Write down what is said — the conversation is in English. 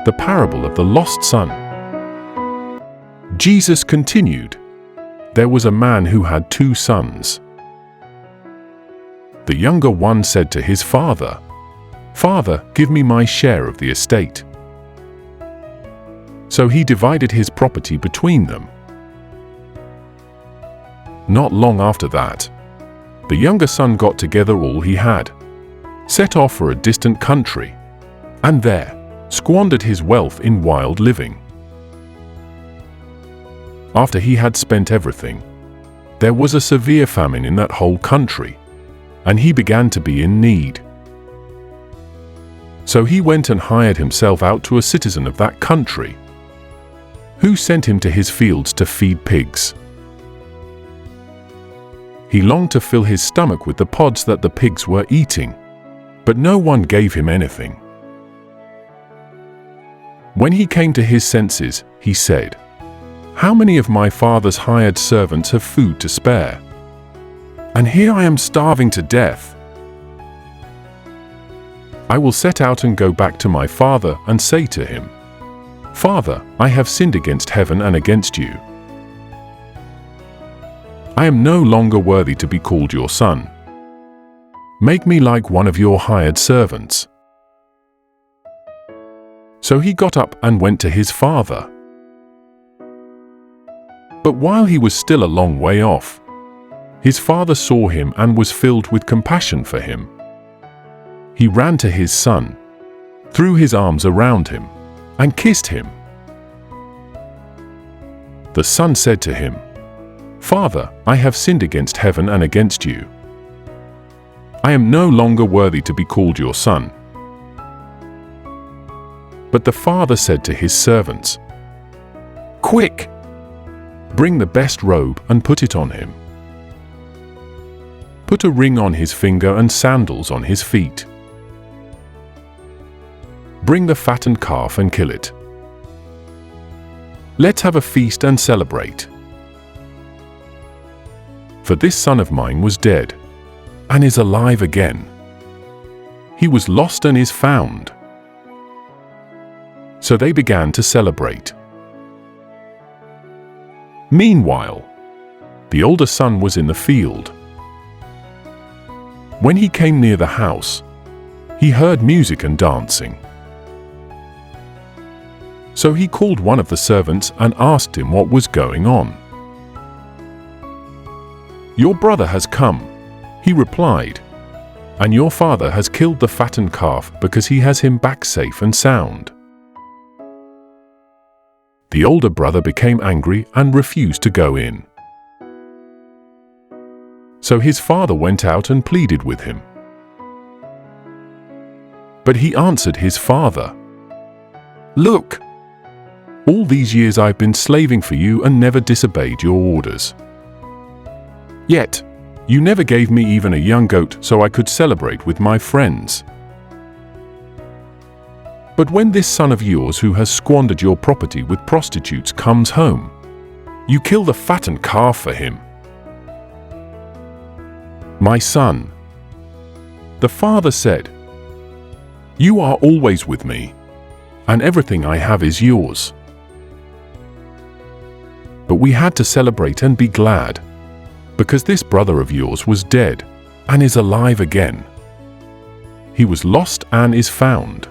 the parable of the lost son. Jesus continued, "There was a man who had 2 sons. The younger one said to his father, 'Father, give me my share of the estate.' So he divided his property between them. Not long after that, the younger son got together all he had, set off for a distant country, and there squandered his wealth in wild living. After he had spent everything, there was a severe famine in that whole country, and he began to be in need. So he went and hired himself out to a citizen of that country, who sent him to his fields to feed pigs. He longed to fill his stomach with the pods that the pigs were eating, but no one gave him anything. When he came to his senses, he said, 'How many of my father's hired servants have food to spare? And here I am starving to death. I will set out and go back to my father and say to him, Father, I have sinned against heaven and against you. I am no longer worthy to be called your son. Make me like one of your hired servants.' So he got up and went to his father. But while he was still a long way off, his father saw him and was filled with compassion for him. He ran to his son, threw his arms around him, and kissed him. The son said to him, 'Father, I have sinned against heaven and against you. I am no longer worthy to be called your son.' But the father said to his servants, 'Quick! Bring the best robe and put it on him. Put a ring on his finger and sandals on his feet. Bring the fattened calf and kill it. Let's have a feast and celebrate. For this son of mine was dead, and is alive again. He was lost and is found.' So they began to celebrate. Meanwhile, the older son was in the field. When he came near the house, he heard music and dancing. So he called one of the servants and asked him what was going on. 'Your brother has come,' he replied, 'and your father has killed the fattened calf because he has him back safe and sound.' The older brother became angry and refused to go in. So his father went out and pleaded with him. But he answered his father, 'Look, all these years I've been slaving for you and never disobeyed your orders. Yet, you never gave me even a young goat so I could celebrate with my friends. But when this son of yours who has squandered your property with prostitutes comes home, you kill the fattened calf for him.' 'My son,' the father said, 'you are always with me, and everything I have is yours. But we had to celebrate and be glad, because this brother of yours was dead and is alive again. He was lost and is found.'